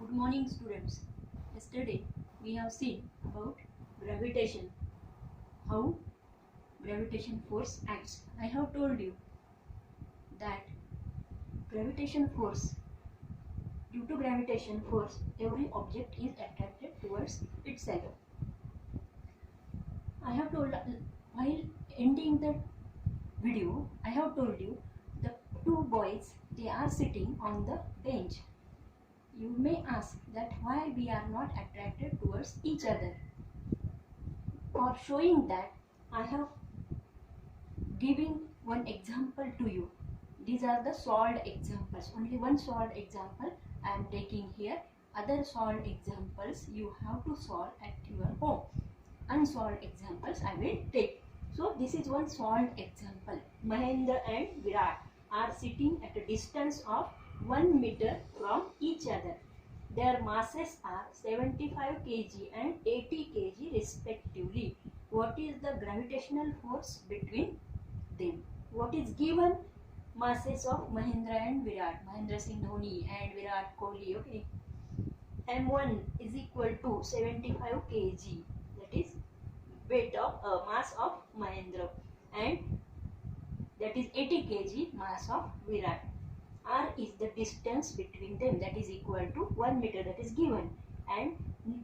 Good morning, students. Yesterday we have seen about gravitation, how gravitation force acts. I have told you that gravitation force, due to gravitation force, every object is attracted towards itself. I have told while ending the video, I have told you the two boys, they are sitting on the bench. You may ask that why we are not attracted towards each other. For showing that, I have given one example to you. These are the solved examples. Only one solved example I am taking here. Other solved examples you have to solve at your home. Unsolved examples I will take. So this is one solved example. Mahendra and Virat are sitting at a distance of 1 meter from each other. Their masses are 75 kg and 80 kg respectively. What is the gravitational force between them? What is given? Masses of Mahendra and Virat, Mahendra Singh Dhoni and Virat Kohli. Okay. M1 is equal to 75 kg. That is weight of mass of Mahendra, and that is 80 kg mass of Virat. R is the distance between them, that is equal to 1 meter, that is given, and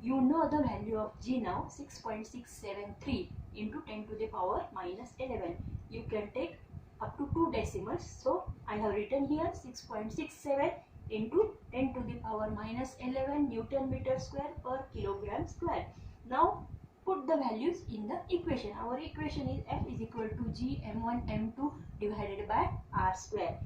you know the value of G now, 6.673 into 10 to the power minus 11. You can take up to 2 decimals, so I have written here 6.67 into 10 to the power minus 11 Newton meter square per kilogram square. Now put the values in the equation. Our equation is F is equal to G M1 M2 divided by R square.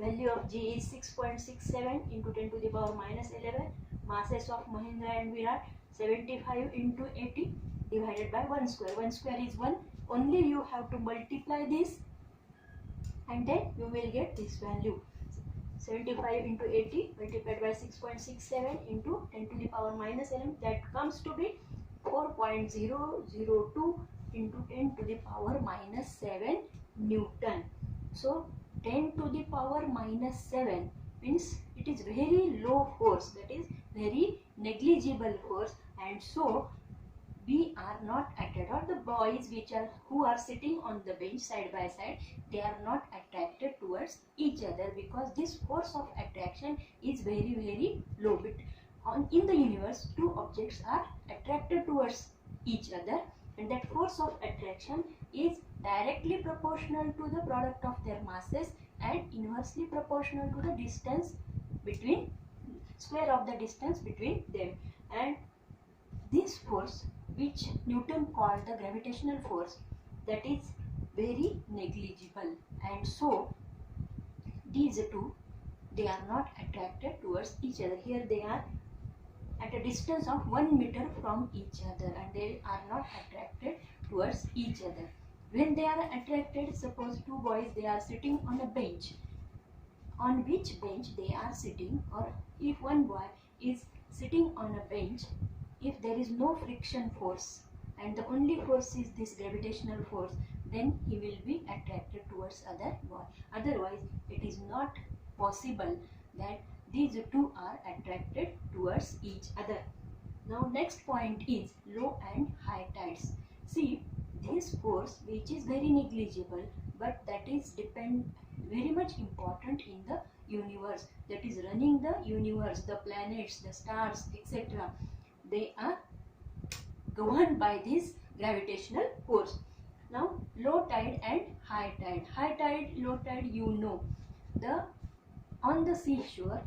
Value of G is 6.67 into 10 to the power minus 11. Masses of Mahendra and Virat 75 into 80 divided by 1 square. 1 square is 1. Only you have to multiply this and then you will get this value. 75 into 80 multiplied by 6.67 into 10 to the power minus 11. That comes to be 4.002 into 10 to the power minus 7 Newton. So 10 to the power minus 7 means it is very low force, that is very negligible force, and so we are not attracted, or the boys who are sitting on the bench side by side, they are not attracted towards each other because this force of attraction is very low. In the universe, two objects are attracted towards each other, and that force of attraction is directly proportional to the product of their masses and inversely proportional to the distance between, square of the distance between them. And this force, which Newton called the gravitational force, that is very negligible, and so these two, they are not attracted towards each other. Here they are at a distance of 1 meter from each other and they are not attracted towards each other. When they are attracted, suppose two boys, they are sitting on a bench. On which bench they are sitting, or if one boy is sitting on a bench, if there is no friction force and the only force is this gravitational force, then he will be attracted towards other boy. Otherwise, it is not possible that these two are attracted towards each other. Now next point is low and high tides. See, this force, which is very negligible, but that is very much important in the universe, that is running the universe, the planets, the stars, etc. They are governed by this gravitational force. Now low tide and high tide. High tide, low tide, you know. On the seashore,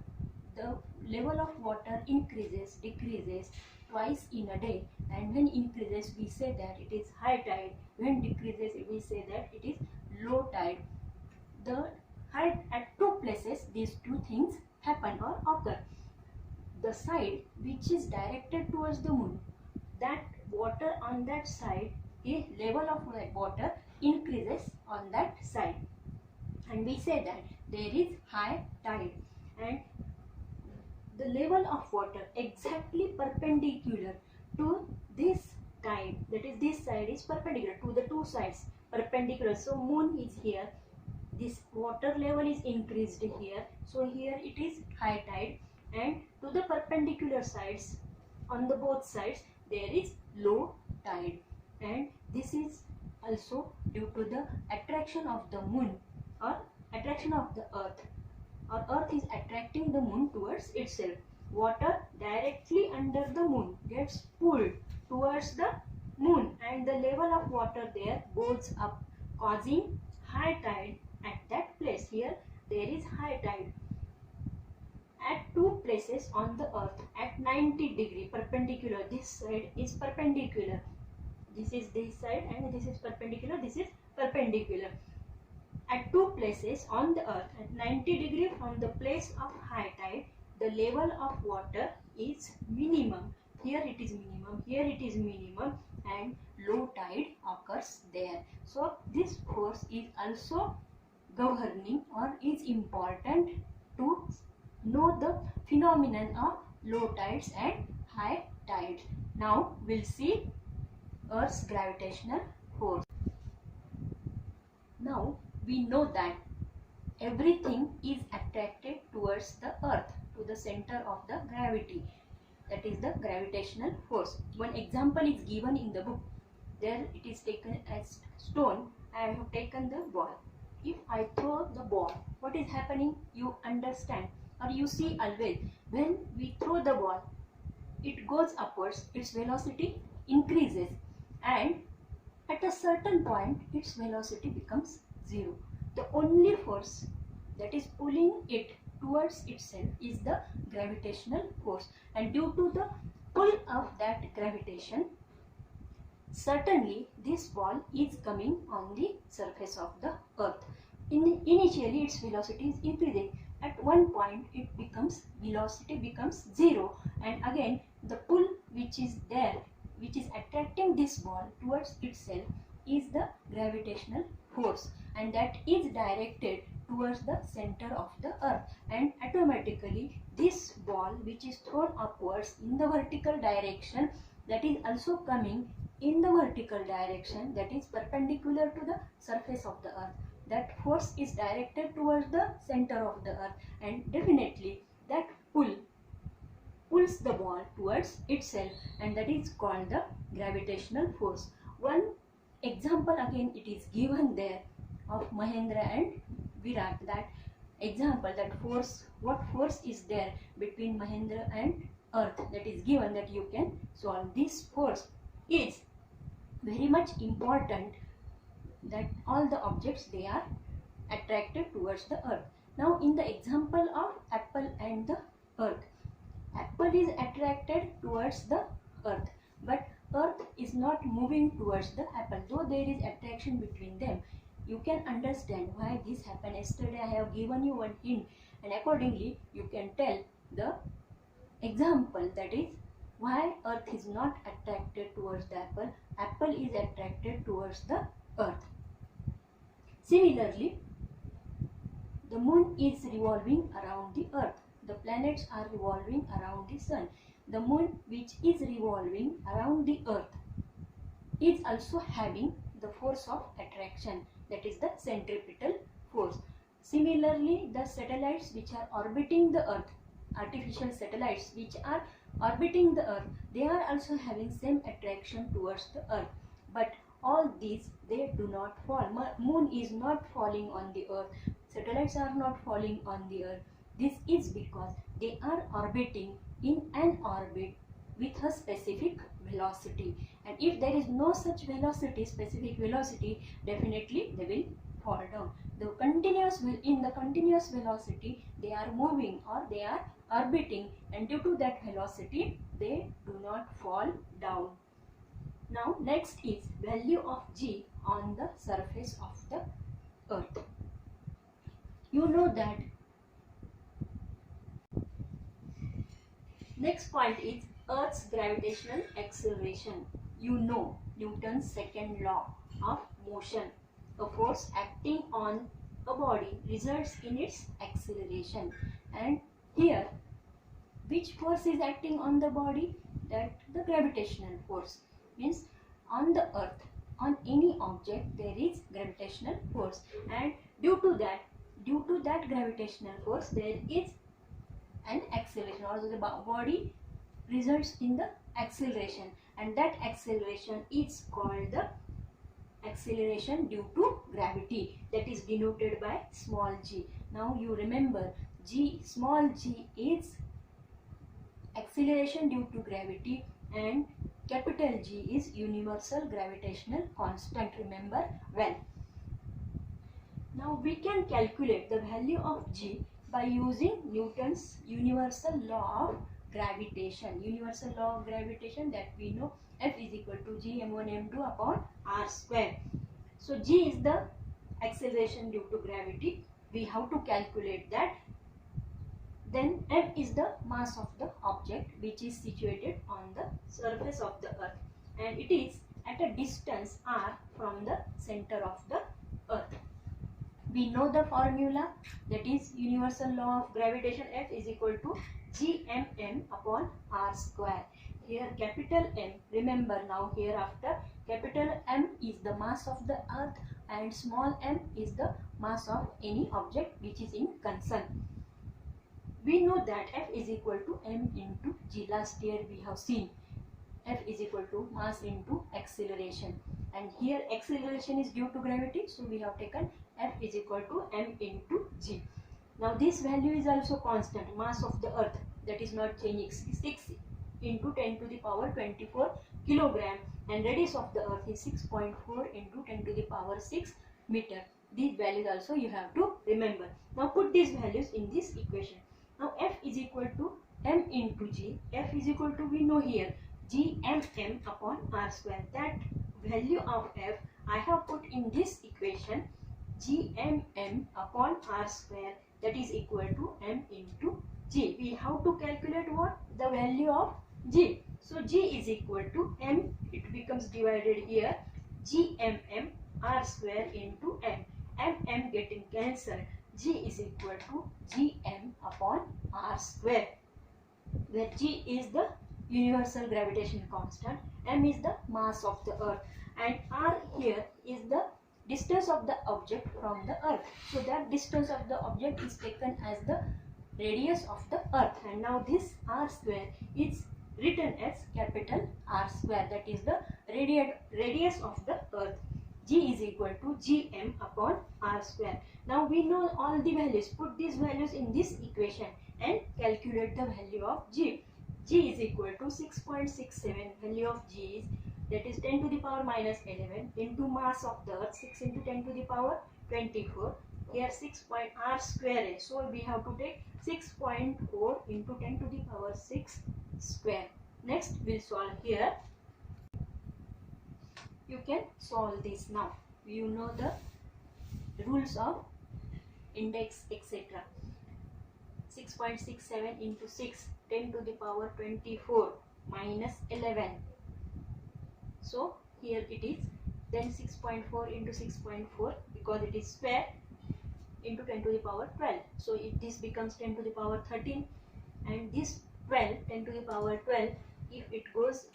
the level of water increases, decreases twice in a day, and when increases we say that it is high tide, when decreases we say that it is low tide. At two places these two things happen or occur. The side which is directed towards the moon, that water on that side, a level of water increases on that side, and we say that there is high tide, and the level of water exactly perpendicular to this tide, that is this side is perpendicular to the two sides, perpendicular. So moon is here, this water level is increased here, so here it is high tide, and to to the perpendicular sides, on the both sides there is low tide, and this is also due to the attraction of the moon or attraction of the earth, or earth is attracting the moon towards itself. Water directly under the moon gets pulled towards the moon, and the level of water there goes up, causing high tide at that place. Here there is high tide at two places on the earth at 90-degree perpendicular. This side is perpendicular, this is this side, and this is perpendicular, this is perpendicular. At two places on the earth at 90-degree from the place of high tide, the level of water is minimum. Here it is minimum, here it is minimum, and low tide occurs there. So this force is also governing or is important to know the phenomenon of low tides and high tides. Now we'll see Earth's gravitational force. Now we know that everything is attracted towards the earth, to the center of the gravity, that is the gravitational force. One example is given in the book. There it is taken as stone. I have taken the ball. If I throw the ball, what is happening? You understand, or you see always, when we throw the ball, it goes upwards, its velocity increases, and at a certain point its velocity becomes zero. The only force that is pulling it towards itself is the gravitational force, and due to the pull of that gravitation, certainly this ball is coming on the surface of the earth. Initially its velocity is increasing. At one point it becomes, velocity becomes zero, and again the pull which is there, which is attracting this ball towards itself, is the gravitational force, and that is directed towards the center of the earth, and automatically this ball which is thrown upwards in the vertical direction, that is also coming in the vertical direction, that is perpendicular to the surface of the earth. That force is directed towards the center of the earth, and definitely that pulls the ball towards itself, and that is called the gravitational force. One example again it is given there of Mahendra and Virat. That example, that force, what force is there between Mahendra and earth, that is given, that you can solve. This force is very much important, that all the objects, they are attracted towards the earth. Now in the example of apple and the earth, apple is attracted towards the earth, but earth is not moving towards the apple, though there is attraction between them. You can understand why this happened. Yesterday I have given you one hint, and accordingly you can tell the example, that is why earth is not attracted towards the apple, apple is attracted towards the earth. Similarly, the moon is revolving around the earth, the planets are revolving around the sun. The moon, which is revolving around the earth, is also having the force of attraction, that is the centripetal force. Similarly, the satellites which are orbiting the earth, artificial satellites which are orbiting the earth, they are also having same attraction towards the earth. But all these, they do not fall. Moon is not falling on the earth, satellites are not falling on the earth. This is because they are orbiting in an orbit with a specific velocity, and if there is no such velocity, specific velocity, definitely they will fall down. In the continuous velocity they are moving, or they are orbiting, and due to that velocity they do not fall down. Now next is value of G on the surface of the earth. You know that. Next point is Earth's gravitational acceleration. You know Newton's second law of motion. A force acting on a body results in its acceleration. And here, which force is acting on the body? That the gravitational force. Means on the earth, on any object, there is gravitational force, and due to that gravitational force, there is an acceleration, or the body results in the acceleration, and that acceleration is called the acceleration due to gravity, that is denoted by small g. Now you remember, small g is acceleration due to gravity and capital G is universal gravitational constant, remember well. Now we can calculate the value of G by using Newton's universal law of gravitation. Universal law of gravitation that we know, F is equal to G m1 m2 upon r square. So G is the acceleration due to gravity. We have to calculate that. Then m is the mass of the object which is situated on the surface of the earth, and it is at a distance r from the center of the earth. We know the formula, that is universal law of gravitation, F is equal to Gmm upon r square. Here capital M, remember now hereafter, capital M is the mass of the earth and small m is the mass of any object which is in concern. We know that F is equal to m into g. Last year we have seen F is equal to mass into acceleration, and here acceleration is due to gravity, so we have taken F is equal to m into g. Now this value is also constant, mass of the earth, that is not changing, 6 into 10 to the power 24 kilogram, and radius of the earth is 6.4 into 10 to the power 6 meter. These values also you have to remember. Now put these values in this equation. Now F is equal to m into g. F is equal to, we know here, Gmm upon r square. That value of F I have put in this equation, Gmm upon r square, that is equal to m into g. We have to calculate what? The value of g. So g is equal to m, it becomes divided here, Gmm r square into m. M getting cancelled. G is equal to Gm upon r square, where G is the universal gravitation constant, m is the mass of the earth, and r here is the distance of the object from the earth. So that distance of the object is taken as the radius of the earth, and now this r square is written as capital R square, that is the radius of the earth. G is equal to Gm upon r square. Now we know all the values. Put these values in this equation and calculate the value of G. G is equal to 6.67. Value of G is, that is 10 to the power minus 11 into mass of the earth, 6 into 10 to the power 24. Here 6 r square is, so we have to take 6.4 into 10 to the power 6 square. Next we'll solve here. You can solve this now. You know the rules of index, etc. 6.67 into 6, 10 to the power 24 minus 11. So here it is. Then 6.4 into 6.4, because it is square, into 10 to the power 12. So this becomes 10 to the power 13, and this 12, 10 to the power 12, if it goes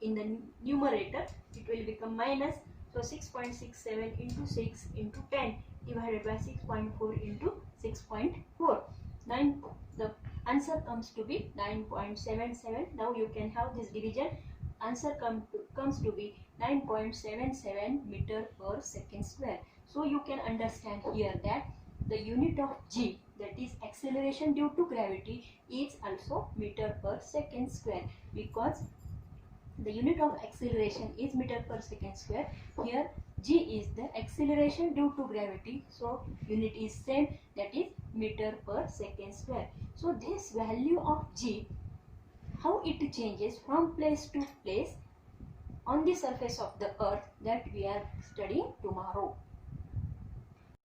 in the numerator, it will become minus. So 6.67 into 6 into 10 divided by 6.4 into 6.4. The answer comes to be 9.77. Now you can have this division. Answer comes to be 9.77 meter per second square. So you can understand here that the unit of G, that is acceleration due to gravity, is also meter per second square, because the unit of acceleration is meter per second square. Here G is the acceleration due to gravity, so unit is same, that is meter per second square. So this value of G, how it changes from place to place on the surface of the earth, that we are studying tomorrow.